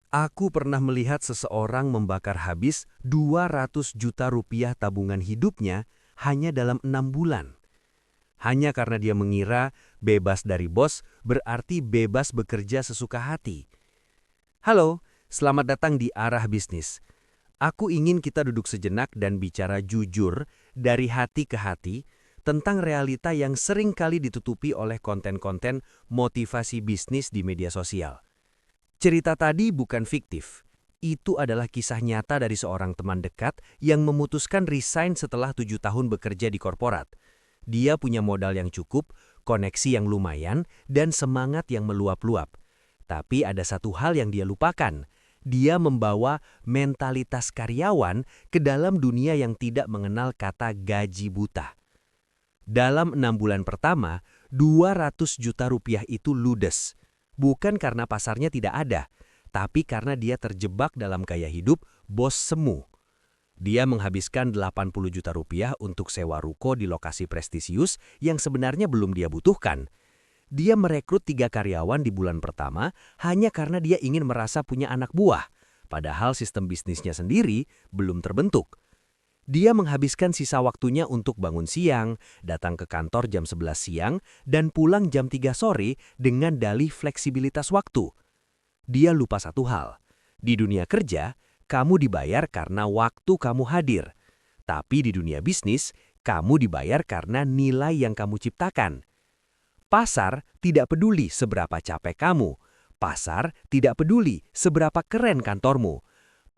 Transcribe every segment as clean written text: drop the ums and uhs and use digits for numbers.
Aku pernah melihat seseorang membakar habis 200 juta rupiah tabungan hidupnya hanya dalam 6 bulan. Hanya karena dia mengira bebas dari bos berarti bebas bekerja sesuka hati. Halo, selamat datang di Arah Bisnis. Aku ingin kita duduk sejenak dan bicara jujur dari hati ke hati tentang realita yang sering kali ditutupi oleh konten-konten motivasi bisnis di media sosial. Cerita tadi bukan fiktif. Itu adalah kisah nyata dari seorang teman dekat yang memutuskan resign setelah 7 tahun bekerja di korporat. Dia punya modal yang cukup, koneksi yang lumayan, dan semangat yang meluap-luap. Tapi ada satu hal yang dia lupakan. Dia membawa mentalitas karyawan ke dalam dunia yang tidak mengenal kata gaji buta. Dalam 6 bulan pertama, 200 juta rupiah itu ludes. Bukan karena pasarnya tidak ada, tapi karena dia terjebak dalam gaya hidup bos semu. Dia menghabiskan 80 juta rupiah untuk sewa ruko di lokasi prestisius yang sebenarnya belum dia butuhkan. Dia merekrut 3 karyawan di bulan pertama hanya karena dia ingin merasa punya anak buah, padahal sistem bisnisnya sendiri belum terbentuk. Dia menghabiskan sisa waktunya untuk bangun siang, datang ke kantor jam 11 siang, dan pulang jam 3 sore dengan dalih fleksibilitas waktu. Dia lupa satu hal. Di dunia kerja, kamu dibayar karena waktu kamu hadir. Tapi di dunia bisnis, kamu dibayar karena nilai yang kamu ciptakan. Pasar tidak peduli seberapa capek kamu. Pasar tidak peduli seberapa keren kantormu.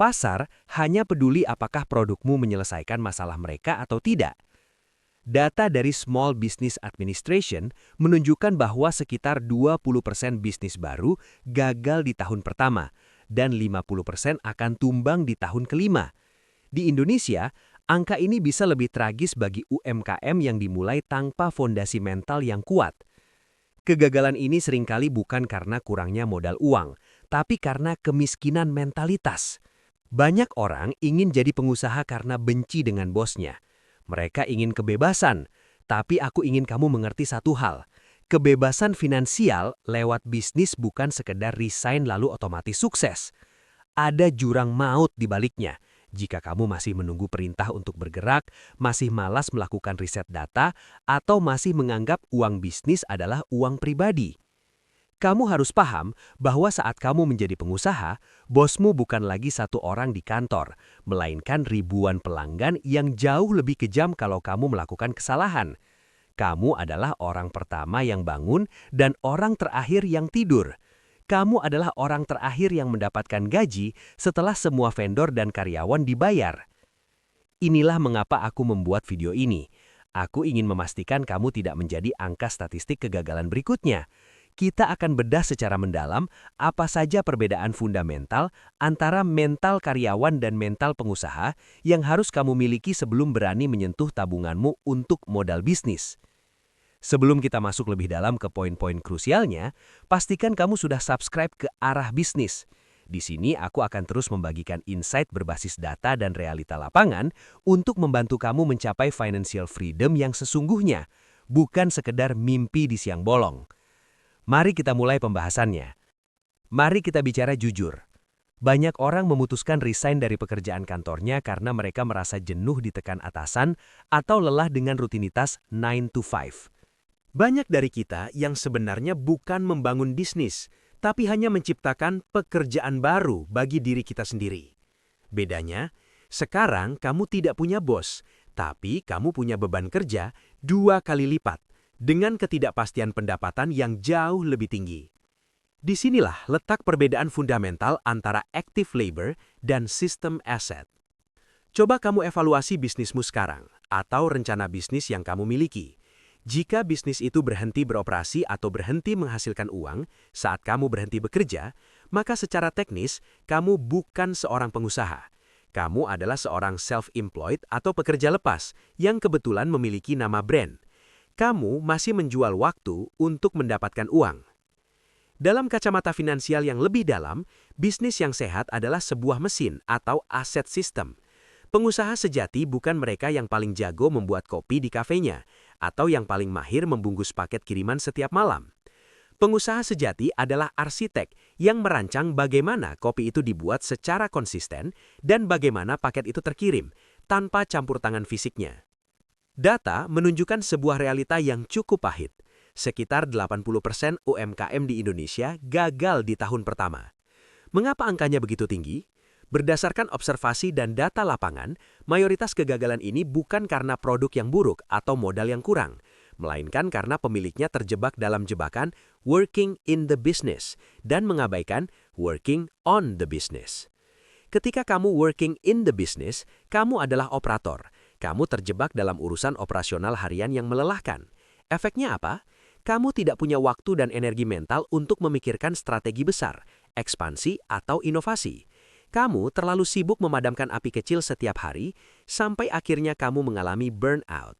Pasar hanya peduli apakah produkmu menyelesaikan masalah mereka atau tidak. Data dari Small Business Administration menunjukkan bahwa sekitar 20% bisnis baru gagal di tahun pertama dan 50% akan tumbang di tahun kelima. Di Indonesia, angka ini bisa lebih tragis bagi UMKM yang dimulai tanpa fondasi mental yang kuat. Kegagalan ini seringkali bukan karena kurangnya modal uang, tapi karena kemiskinan mentalitas. Banyak orang ingin jadi pengusaha karena benci dengan bosnya. Mereka ingin kebebasan, tapi aku ingin kamu mengerti satu hal. Kebebasan finansial lewat bisnis bukan sekedar resign lalu otomatis sukses. Ada jurang maut di baliknya. Jika kamu masih menunggu perintah untuk bergerak, masih malas melakukan riset data, atau masih menganggap uang bisnis adalah uang pribadi. Kamu harus paham bahwa saat kamu menjadi pengusaha, bosmu bukan lagi satu orang di kantor, melainkan ribuan pelanggan yang jauh lebih kejam kalau kamu melakukan kesalahan. Kamu adalah orang pertama yang bangun dan orang terakhir yang tidur. Kamu adalah orang terakhir yang mendapatkan gaji setelah semua vendor dan karyawan dibayar. Inilah mengapa aku membuat video ini. Aku ingin memastikan kamu tidak menjadi angka statistik kegagalan berikutnya. Kita akan bedah secara mendalam apa saja perbedaan fundamental antara mental karyawan dan mental pengusaha yang harus kamu miliki sebelum berani menyentuh tabunganmu untuk modal bisnis. Sebelum kita masuk lebih dalam ke poin-poin krusialnya, pastikan kamu sudah subscribe ke Arah Bisnis. Di sini aku akan terus membagikan insight berbasis data dan realita lapangan untuk membantu kamu mencapai financial freedom yang sesungguhnya, bukan sekedar mimpi di siang bolong. Mari kita mulai pembahasannya. Mari kita bicara jujur. Banyak orang memutuskan resign dari pekerjaan kantornya karena mereka merasa jenuh ditekan atasan atau lelah dengan rutinitas 9 to 5. Banyak dari kita yang sebenarnya bukan membangun bisnis, tapi hanya menciptakan pekerjaan baru bagi diri kita sendiri. Bedanya, sekarang kamu tidak punya bos, tapi kamu punya beban kerja 2 kali lipat, dengan ketidakpastian pendapatan yang jauh lebih tinggi. Disinilah letak perbedaan fundamental antara active labor dan system asset. Coba kamu evaluasi bisnismu sekarang, atau rencana bisnis yang kamu miliki. Jika bisnis itu berhenti beroperasi atau berhenti menghasilkan uang saat kamu berhenti bekerja, maka secara teknis kamu bukan seorang pengusaha. Kamu adalah seorang self-employed atau pekerja lepas yang kebetulan memiliki nama brand. Kamu masih menjual waktu untuk mendapatkan uang. Dalam kacamata finansial yang lebih dalam, bisnis yang sehat adalah sebuah mesin atau aset sistem. Pengusaha sejati bukan mereka yang paling jago membuat kopi di kafenya, atau yang paling mahir membungkus paket kiriman setiap malam. Pengusaha sejati adalah arsitek yang merancang bagaimana kopi itu dibuat secara konsisten dan bagaimana paket itu terkirim, tanpa campur tangan fisiknya. Data menunjukkan sebuah realita yang cukup pahit. Sekitar 80% UMKM di Indonesia gagal di tahun pertama. Mengapa angkanya begitu tinggi? Berdasarkan observasi dan data lapangan, mayoritas kegagalan ini bukan karena produk yang buruk atau modal yang kurang, melainkan karena pemiliknya terjebak dalam jebakan working in the business dan mengabaikan working on the business. Ketika kamu working in the business, kamu adalah operator. Kamu terjebak dalam urusan operasional harian yang melelahkan. Efeknya apa? Kamu tidak punya waktu dan energi mental untuk memikirkan strategi besar, ekspansi, atau inovasi. Kamu terlalu sibuk memadamkan api kecil setiap hari, sampai akhirnya kamu mengalami burnout.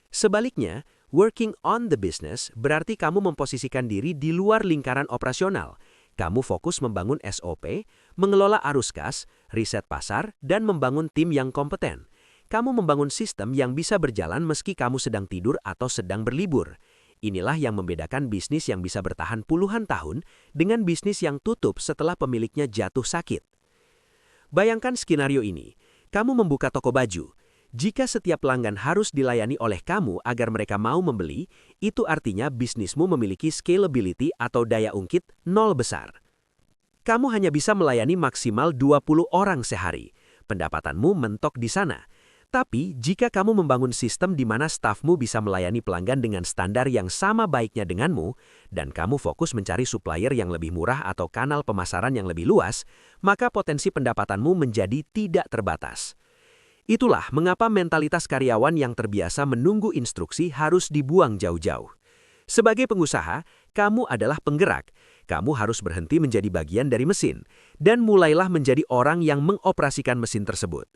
Sebaliknya, working on the business berarti kamu memposisikan diri di luar lingkaran operasional. Kamu fokus membangun SOP, mengelola arus kas, riset pasar, dan membangun tim yang kompeten. Kamu membangun sistem yang bisa berjalan meski kamu sedang tidur atau sedang berlibur. Inilah yang membedakan bisnis yang bisa bertahan puluhan tahun dengan bisnis yang tutup setelah pemiliknya jatuh sakit. Bayangkan skenario ini, kamu membuka toko baju. Jika setiap pelanggan harus dilayani oleh kamu agar mereka mau membeli, itu artinya bisnismu memiliki scalability atau daya ungkit nol besar. Kamu hanya bisa melayani maksimal 20 orang sehari. Pendapatanmu mentok di sana. Tapi, jika kamu membangun sistem di mana stafmu bisa melayani pelanggan dengan standar yang sama baiknya denganmu, dan kamu fokus mencari supplier yang lebih murah atau kanal pemasaran yang lebih luas, maka potensi pendapatanmu menjadi tidak terbatas. Itulah mengapa mentalitas karyawan yang terbiasa menunggu instruksi harus dibuang jauh-jauh. Sebagai pengusaha, kamu adalah penggerak. Kamu harus berhenti menjadi bagian dari mesin, dan mulailah menjadi orang yang mengoperasikan mesin tersebut.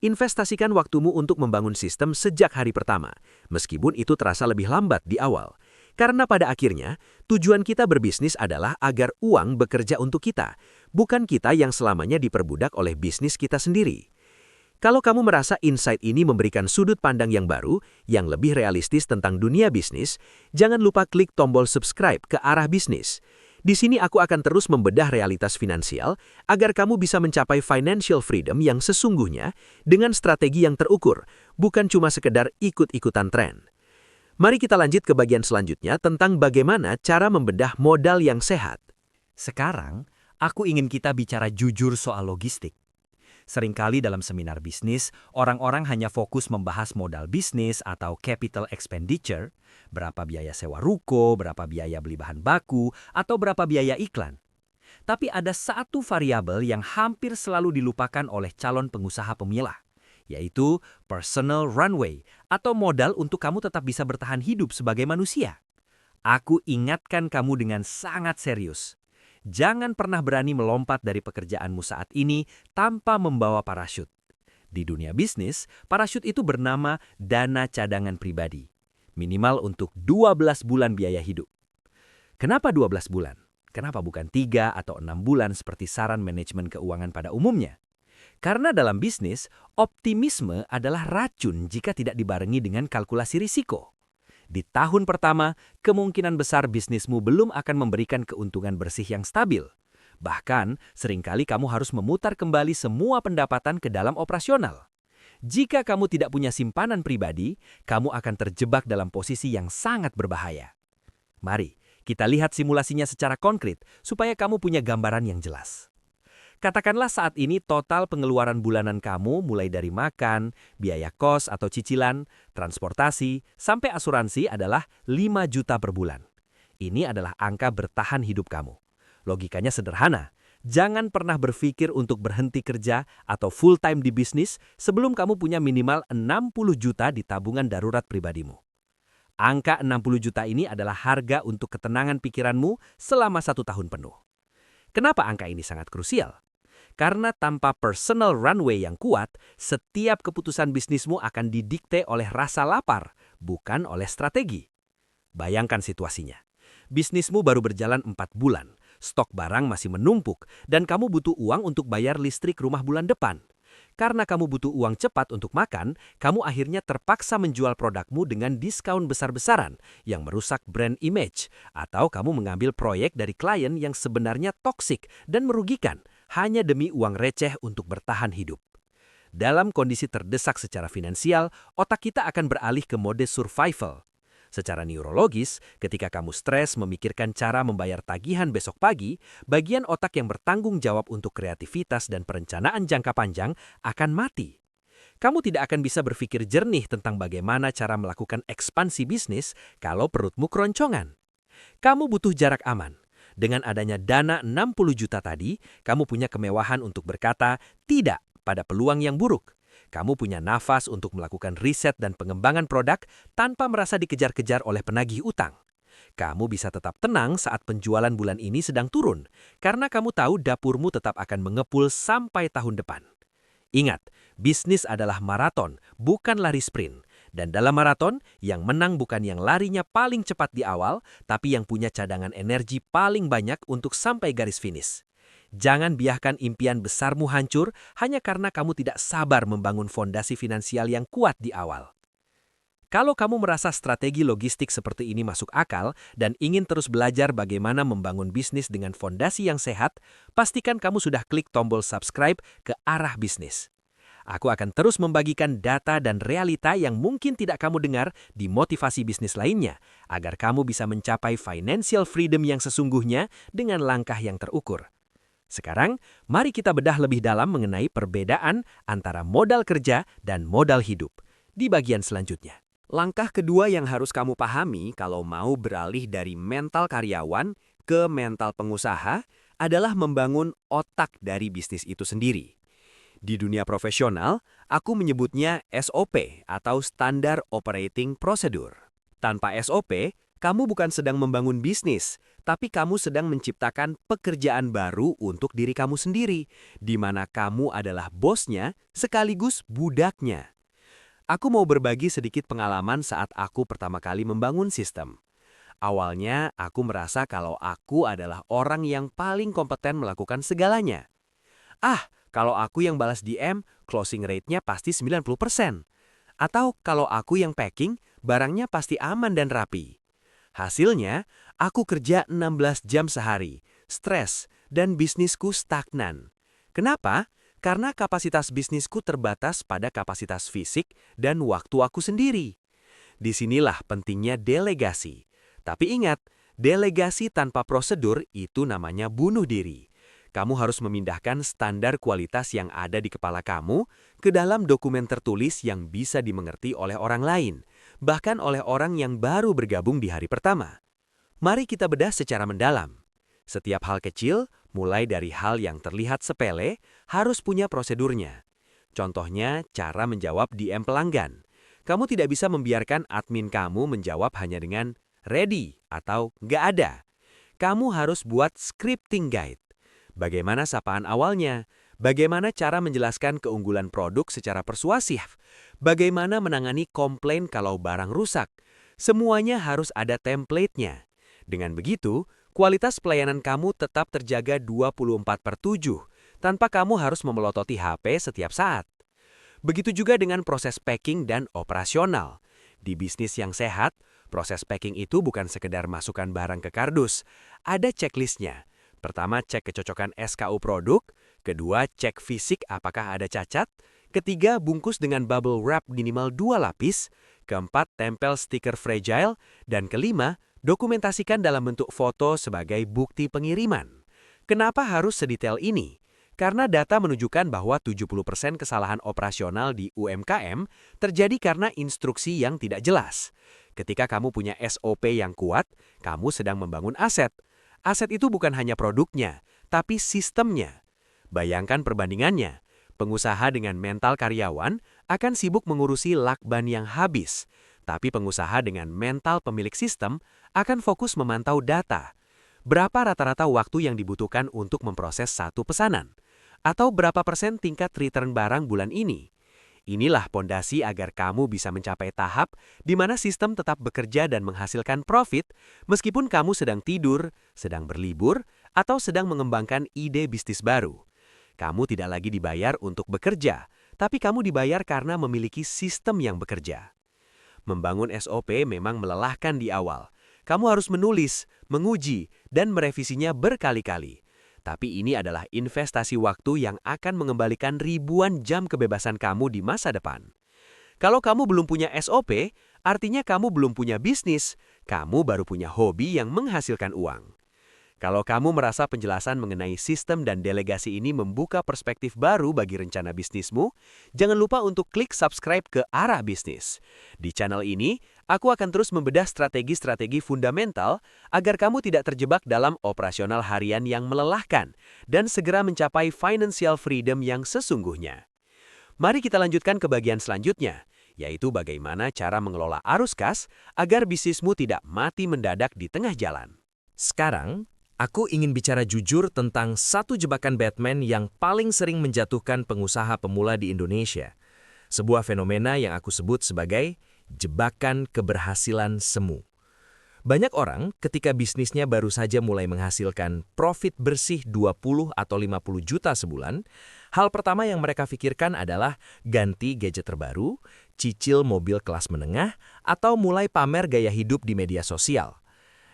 Investasikan waktumu untuk membangun sistem sejak hari pertama, meskipun itu terasa lebih lambat di awal. Karena pada akhirnya, tujuan kita berbisnis adalah agar uang bekerja untuk kita, bukan kita yang selamanya diperbudak oleh bisnis kita sendiri. Kalau kamu merasa insight ini memberikan sudut pandang yang baru, yang lebih realistis tentang dunia bisnis, jangan lupa klik tombol subscribe ke arah bisnis. Di sini aku akan terus membedah realitas finansial agar kamu bisa mencapai financial freedom yang sesungguhnya dengan strategi yang terukur, bukan cuma sekedar ikut-ikutan tren. Mari kita lanjut ke bagian selanjutnya tentang bagaimana cara membedah modal yang sehat. Sekarang, aku ingin kita bicara jujur soal logistik. Seringkali dalam seminar bisnis, orang-orang hanya fokus membahas modal bisnis atau capital expenditure, berapa biaya sewa ruko, berapa biaya beli bahan baku, atau berapa biaya iklan. Tapi ada satu variabel yang hampir selalu dilupakan oleh calon pengusaha pemilah, yaitu personal runway atau modal untuk kamu tetap bisa bertahan hidup sebagai manusia. Aku ingatkan kamu dengan sangat serius. Jangan pernah berani melompat dari pekerjaanmu saat ini tanpa membawa parasut. Di dunia bisnis, parasut itu bernama dana cadangan pribadi. Minimal untuk 12 bulan biaya hidup. Kenapa 12 bulan? Kenapa bukan 3 atau 6 bulan seperti saran manajemen keuangan pada umumnya? Karena dalam bisnis, optimisme adalah racun jika tidak dibarengi dengan kalkulasi risiko. Di tahun pertama, kemungkinan besar bisnismu belum akan memberikan keuntungan bersih yang stabil. Bahkan, seringkali kamu harus memutar kembali semua pendapatan ke dalam operasional. Jika kamu tidak punya simpanan pribadi, kamu akan terjebak dalam posisi yang sangat berbahaya. Mari, kita lihat simulasinya secara konkret supaya kamu punya gambaran yang jelas. Katakanlah saat ini total pengeluaran bulanan kamu mulai dari makan, biaya kos atau cicilan, transportasi, sampai asuransi adalah 5 juta per bulan. Ini adalah angka bertahan hidup kamu. Logikanya sederhana. Jangan pernah berpikir untuk berhenti kerja atau full time di bisnis sebelum kamu punya minimal 60 juta di tabungan darurat pribadimu. Angka 60 juta ini adalah harga untuk ketenangan pikiranmu selama 1 tahun penuh. Kenapa angka ini sangat krusial? Karena tanpa personal runway yang kuat, setiap keputusan bisnismu akan didikte oleh rasa lapar, bukan oleh strategi. Bayangkan situasinya. Bisnismu baru berjalan 4 bulan, stok barang masih menumpuk, dan kamu butuh uang untuk bayar listrik rumah bulan depan. Karena kamu butuh uang cepat untuk makan, kamu akhirnya terpaksa menjual produkmu dengan diskon besar-besaran yang merusak brand image, atau kamu mengambil proyek dari klien yang sebenarnya toksik dan merugikan hanya demi uang receh untuk bertahan hidup. Dalam kondisi terdesak secara finansial, otak kita akan beralih ke mode survival. Secara neurologis, ketika kamu stres memikirkan cara membayar tagihan besok pagi, bagian otak yang bertanggung jawab untuk kreativitas dan perencanaan jangka panjang akan mati. Kamu tidak akan bisa berpikir jernih tentang bagaimana cara melakukan ekspansi bisnis kalau perutmu keroncongan. Kamu butuh jarak aman. Dengan adanya dana 60 juta tadi, kamu punya kemewahan untuk berkata tidak pada peluang yang buruk. Kamu punya nafas untuk melakukan riset dan pengembangan produk tanpa merasa dikejar-kejar oleh penagih utang. Kamu bisa tetap tenang saat penjualan bulan ini sedang turun, karena kamu tahu dapurmu tetap akan mengepul sampai tahun depan. Ingat, bisnis adalah maraton, bukan lari sprint. Dan dalam maraton, yang menang bukan yang larinya paling cepat di awal, tapi yang punya cadangan energi paling banyak untuk sampai garis finish. Jangan biarkan impian besarmu hancur hanya karena kamu tidak sabar membangun fondasi finansial yang kuat di awal. Kalau kamu merasa strategi logistik seperti ini masuk akal dan ingin terus belajar bagaimana membangun bisnis dengan fondasi yang sehat, pastikan kamu sudah klik tombol subscribe ke arah bisnis. Aku akan terus membagikan data dan realita yang mungkin tidak kamu dengar di motivasi bisnis lainnya, agar kamu bisa mencapai financial freedom yang sesungguhnya dengan langkah yang terukur. Sekarang, mari kita bedah lebih dalam mengenai perbedaan antara modal kerja dan modal hidup di bagian selanjutnya. Langkah kedua yang harus kamu pahami kalau mau beralih dari mental karyawan ke mental pengusaha adalah membangun otak dari bisnis itu sendiri. Di dunia profesional, aku menyebutnya SOP atau Standard Operating Procedure. Tanpa SOP, kamu bukan sedang membangun bisnis, tapi kamu sedang menciptakan pekerjaan baru untuk diri kamu sendiri, di mana kamu adalah bosnya sekaligus budaknya. Aku mau berbagi sedikit pengalaman saat aku pertama kali membangun sistem. Awalnya, aku merasa kalau aku adalah orang yang paling kompeten melakukan segalanya. Kalau aku yang balas DM, closing rate-nya pasti 90%. Atau kalau aku yang packing, barangnya pasti aman dan rapi. Hasilnya, aku kerja 16 jam sehari, stres, dan bisnisku stagnan. Kenapa? Karena kapasitas bisnisku terbatas pada kapasitas fisik dan waktu aku sendiri. Disinilah pentingnya delegasi. Tapi ingat, delegasi tanpa prosedur itu namanya bunuh diri. Kamu harus memindahkan standar kualitas yang ada di kepala kamu ke dalam dokumen tertulis yang bisa dimengerti oleh orang lain, bahkan oleh orang yang baru bergabung di hari pertama. Mari kita bedah secara mendalam. Setiap hal kecil, mulai dari hal yang terlihat sepele, harus punya prosedurnya. Contohnya, cara menjawab DM pelanggan. Kamu tidak bisa membiarkan admin kamu menjawab hanya dengan ready atau nggak ada. Kamu harus buat scripting guide. Bagaimana sapaan awalnya? Bagaimana cara menjelaskan keunggulan produk secara persuasif? Bagaimana menangani komplain kalau barang rusak? Semuanya harus ada template-nya. Dengan begitu, kualitas pelayanan kamu tetap terjaga 24/7, tanpa kamu harus memelototi HP setiap saat. Begitu juga dengan proses packing dan operasional. Di bisnis yang sehat, proses packing itu bukan sekedar masukkan barang ke kardus. Ada checklistnya. Pertama, cek kecocokan SKU produk. Kedua, cek fisik apakah ada cacat. Ketiga, bungkus dengan bubble wrap minimal 2 lapis. Keempat, tempel stiker fragile. Dan kelima, dokumentasikan dalam bentuk foto sebagai bukti pengiriman. Kenapa harus sedetail ini? Karena data menunjukkan bahwa 70% kesalahan operasional di UMKM terjadi karena instruksi yang tidak jelas. Ketika kamu punya SOP yang kuat, kamu sedang membangun aset. Aset itu bukan hanya produknya, tapi sistemnya. Bayangkan perbandingannya. Pengusaha dengan mental karyawan akan sibuk mengurusi lakban yang habis, tapi pengusaha dengan mental pemilik sistem akan fokus memantau data. Berapa rata-rata waktu yang dibutuhkan untuk memproses satu pesanan? Atau berapa persen tingkat return barang bulan ini? Inilah pondasi agar kamu bisa mencapai tahap di mana sistem tetap bekerja dan menghasilkan profit meskipun kamu sedang tidur, sedang berlibur, atau sedang mengembangkan ide bisnis baru. Kamu tidak lagi dibayar untuk bekerja, tapi kamu dibayar karena memiliki sistem yang bekerja. Membangun SOP memang melelahkan di awal. Kamu harus menulis, menguji, dan merevisinya berkali-kali. Tapi ini adalah investasi waktu yang akan mengembalikan ribuan jam kebebasan kamu di masa depan. Kalau kamu belum punya SOP, artinya kamu belum punya bisnis. Kamu baru punya hobi yang menghasilkan uang. Kalau kamu merasa penjelasan mengenai sistem dan delegasi ini membuka perspektif baru bagi rencana bisnismu, jangan lupa untuk klik subscribe ke Arah Bisnis. Di channel ini, aku akan terus membedah strategi-strategi fundamental agar kamu tidak terjebak dalam operasional harian yang melelahkan dan segera mencapai financial freedom yang sesungguhnya. Mari kita lanjutkan ke bagian selanjutnya, yaitu bagaimana cara mengelola arus kas agar bisnismu tidak mati mendadak di tengah jalan. Sekarang, aku ingin bicara jujur tentang satu jebakan Batman yang paling sering menjatuhkan pengusaha pemula di Indonesia. Sebuah fenomena yang aku sebut sebagai jebakan keberhasilan semu. Banyak orang ketika bisnisnya baru saja mulai menghasilkan profit bersih 20 atau 50 juta sebulan, hal pertama yang mereka pikirkan adalah ganti gadget terbaru, cicil mobil kelas menengah, atau mulai pamer gaya hidup di media sosial.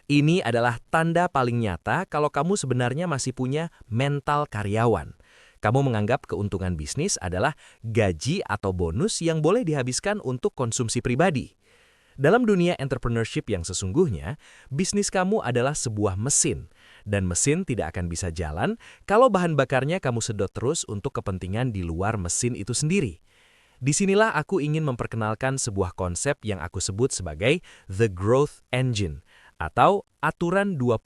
Ini adalah tanda paling nyata kalau kamu sebenarnya masih punya mental karyawan. Kamu menganggap keuntungan bisnis adalah gaji atau bonus yang boleh dihabiskan untuk konsumsi pribadi. Dalam dunia entrepreneurship yang sesungguhnya, bisnis kamu adalah sebuah mesin, dan mesin tidak akan bisa jalan kalau bahan bakarnya kamu sedot terus untuk kepentingan di luar mesin itu sendiri. Disinilah aku ingin memperkenalkan sebuah konsep yang aku sebut sebagai The Growth Engine, atau aturan 20%.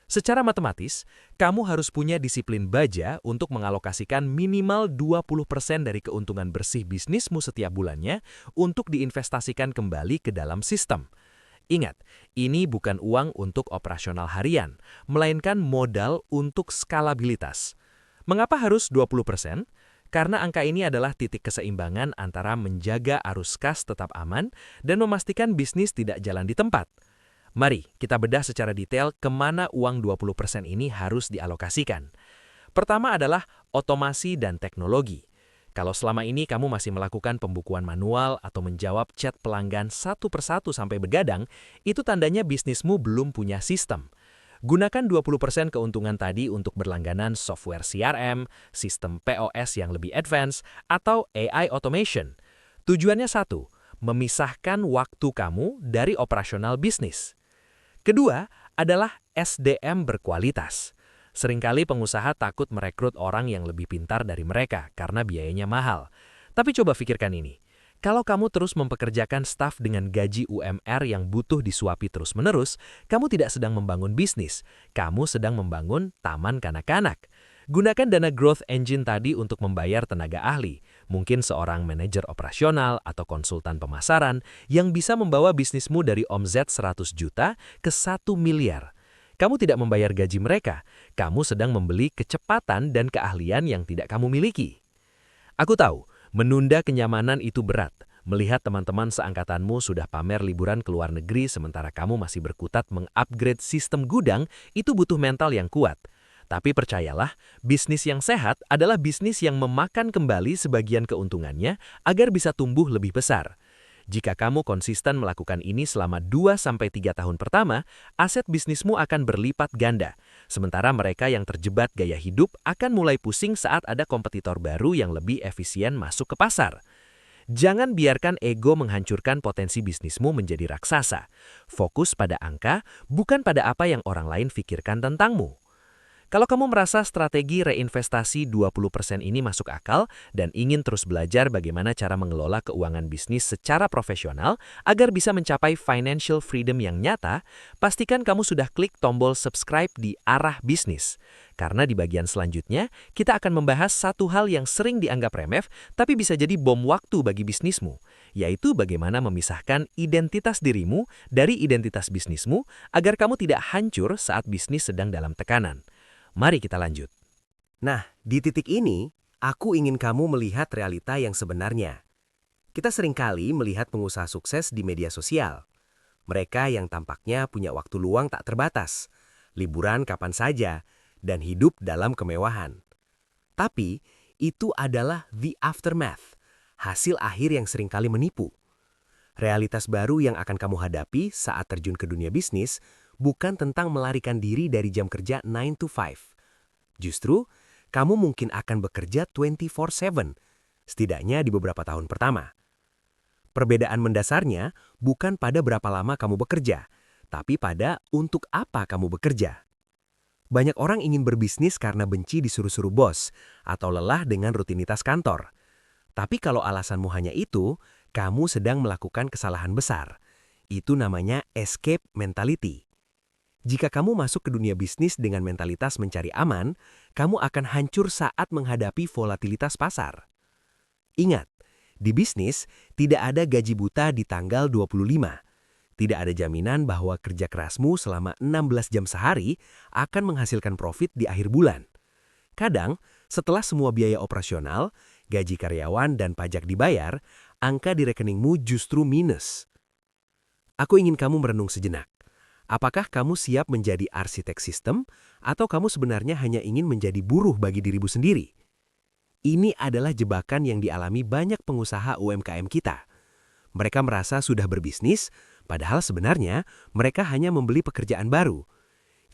Secara matematis, kamu harus punya disiplin baja untuk mengalokasikan minimal 20% dari keuntungan bersih bisnismu setiap bulannya untuk diinvestasikan kembali ke dalam sistem. Ingat, ini bukan uang untuk operasional harian, melainkan modal untuk skalabilitas. Mengapa harus 20%? Karena angka ini adalah titik keseimbangan antara menjaga arus kas tetap aman dan memastikan bisnis tidak jalan di tempat. Mari kita bedah secara detail kemana uang 20% ini harus dialokasikan. Pertama adalah otomasi dan teknologi. Kalau selama ini kamu masih melakukan pembukuan manual atau menjawab chat pelanggan satu persatu sampai begadang, itu tandanya bisnismu belum punya sistem. Gunakan 20% keuntungan tadi untuk berlangganan software CRM, sistem POS yang lebih advance, atau AI automation. Tujuannya satu, memisahkan waktu kamu dari operasional bisnis. Kedua adalah SDM berkualitas. Seringkali pengusaha takut merekrut orang yang lebih pintar dari mereka karena biayanya mahal. Tapi coba pikirkan ini. Kalau kamu terus mempekerjakan staf dengan gaji UMR yang butuh disuapi terus-menerus, kamu tidak sedang membangun bisnis, kamu sedang membangun taman kanak-kanak. Gunakan dana growth engine tadi untuk membayar tenaga ahli, mungkin seorang manajer operasional atau konsultan pemasaran yang bisa membawa bisnismu dari omzet 100 juta ke 1 miliar. Kamu tidak membayar gaji mereka, kamu sedang membeli kecepatan dan keahlian yang tidak kamu miliki. Aku tahu, menunda kenyamanan itu berat. Melihat teman-teman seangkatanmu sudah pamer liburan ke luar negeri sementara kamu masih berkutat mengupgrade sistem gudang, itu butuh mental yang kuat. Tapi percayalah, bisnis yang sehat adalah bisnis yang memakan kembali sebagian keuntungannya agar bisa tumbuh lebih besar. Jika kamu konsisten melakukan ini selama 2-3 tahun pertama, aset bisnismu akan berlipat ganda. Sementara mereka yang terjebak gaya hidup akan mulai pusing saat ada kompetitor baru yang lebih efisien masuk ke pasar. Jangan biarkan ego menghancurkan potensi bisnismu menjadi raksasa. Fokus pada angka, bukan pada apa yang orang lain pikirkan tentangmu. Kalau kamu merasa strategi reinvestasi 20% ini masuk akal dan ingin terus belajar bagaimana cara mengelola keuangan bisnis secara profesional agar bisa mencapai financial freedom yang nyata, pastikan kamu sudah klik tombol subscribe di Arah Bisnis. Karena di bagian selanjutnya, kita akan membahas satu hal yang sering dianggap remeh, tapi bisa jadi bom waktu bagi bisnismu, yaitu bagaimana memisahkan identitas dirimu dari identitas bisnismu agar kamu tidak hancur saat bisnis sedang dalam tekanan. Mari kita lanjut. Nah, di titik ini, aku ingin kamu melihat realita yang sebenarnya. Kita seringkali melihat pengusaha sukses di media sosial. Mereka yang tampaknya punya waktu luang tak terbatas, liburan kapan saja, dan hidup dalam kemewahan. Tapi, itu adalah the aftermath, hasil akhir yang seringkali menipu. Realitas baru yang akan kamu hadapi saat terjun ke dunia bisnis bukan tentang melarikan diri dari jam kerja 9 to 5. Justru, kamu mungkin akan bekerja 24/7, setidaknya di beberapa tahun pertama. Perbedaan mendasarnya bukan pada berapa lama kamu bekerja, tapi pada untuk apa kamu bekerja. Banyak orang ingin berbisnis karena benci disuruh-suruh bos atau lelah dengan rutinitas kantor. Tapi kalau alasanmu hanya itu, kamu sedang melakukan kesalahan besar. Itu namanya escape mentality. Jika kamu masuk ke dunia bisnis dengan mentalitas mencari aman, kamu akan hancur saat menghadapi volatilitas pasar. Ingat, di bisnis tidak ada gaji buta di tanggal 25. Tidak ada jaminan bahwa kerja kerasmu selama 16 jam sehari akan menghasilkan profit di akhir bulan. Kadang, setelah semua biaya operasional, gaji karyawan dan pajak dibayar, angka di rekeningmu justru minus. Aku ingin kamu merenung sejenak. Apakah kamu siap menjadi arsitek sistem, atau kamu sebenarnya hanya ingin menjadi buruh bagi dirimu sendiri? Ini adalah jebakan yang dialami banyak pengusaha UMKM kita. Mereka merasa sudah berbisnis, padahal sebenarnya mereka hanya membeli pekerjaan baru.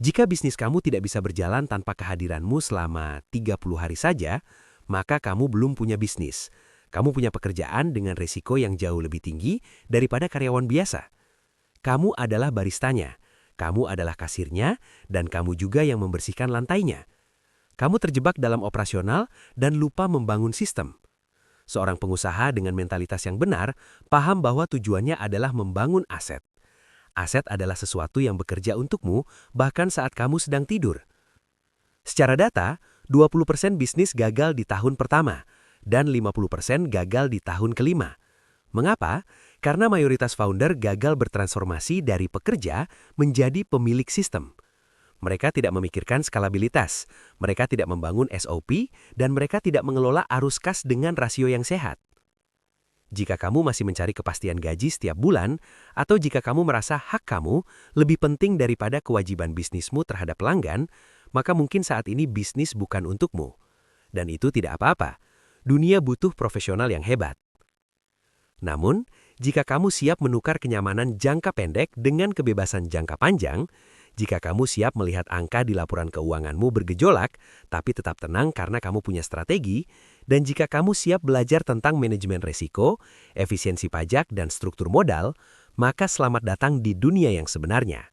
Jika bisnis kamu tidak bisa berjalan tanpa kehadiranmu selama 30 hari saja, maka kamu belum punya bisnis. Kamu punya pekerjaan dengan risiko yang jauh lebih tinggi daripada karyawan biasa. Kamu adalah baristanya, kamu adalah kasirnya, dan kamu juga yang membersihkan lantainya. Kamu terjebak dalam operasional dan lupa membangun sistem. Seorang pengusaha dengan mentalitas yang benar paham bahwa tujuannya adalah membangun aset. Aset adalah sesuatu yang bekerja untukmu bahkan saat kamu sedang tidur. Secara data, 20% bisnis gagal di tahun pertama dan 50% gagal di tahun kelima. Mengapa? Karena mayoritas founder gagal bertransformasi dari pekerja menjadi pemilik sistem. Mereka tidak memikirkan skalabilitas, mereka tidak membangun SOP, dan mereka tidak mengelola arus kas dengan rasio yang sehat. Jika kamu masih mencari kepastian gaji setiap bulan, atau jika kamu merasa hak kamu lebih penting daripada kewajiban bisnismu terhadap pelanggan, maka mungkin saat ini bisnis bukan untukmu. Dan itu tidak apa-apa. Dunia butuh profesional yang hebat. Namun, jika kamu siap menukar kenyamanan jangka pendek dengan kebebasan jangka panjang, jika kamu siap melihat angka di laporan keuanganmu bergejolak, tapi tetap tenang karena kamu punya strategi, dan jika kamu siap belajar tentang manajemen risiko, efisiensi pajak, dan struktur modal, maka selamat datang di dunia yang sebenarnya.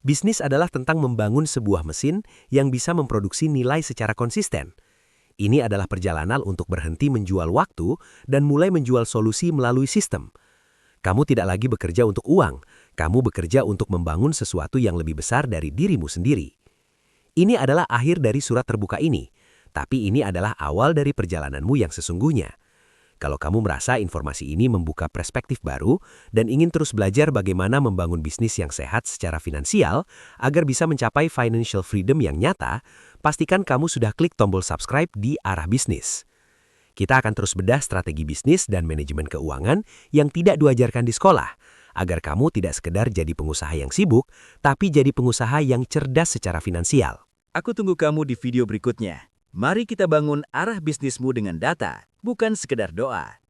Bisnis adalah tentang membangun sebuah mesin yang bisa memproduksi nilai secara konsisten. Ini adalah perjalanan untuk berhenti menjual waktu dan mulai menjual solusi melalui sistem. Kamu tidak lagi bekerja untuk uang, kamu bekerja untuk membangun sesuatu yang lebih besar dari dirimu sendiri. Ini adalah akhir dari surat terbuka ini, tapi ini adalah awal dari perjalananmu yang sesungguhnya. Kalau kamu merasa informasi ini membuka perspektif baru dan ingin terus belajar bagaimana membangun bisnis yang sehat secara finansial agar bisa mencapai financial freedom yang nyata, pastikan kamu sudah klik tombol subscribe di Arah Bisnis. Kita akan terus bedah strategi bisnis dan manajemen keuangan yang tidak diajarkan di sekolah, agar kamu tidak sekedar jadi pengusaha yang sibuk, tapi jadi pengusaha yang cerdas secara finansial. Aku tunggu kamu di video berikutnya. Mari kita bangun arah bisnismu dengan data, bukan sekedar doa.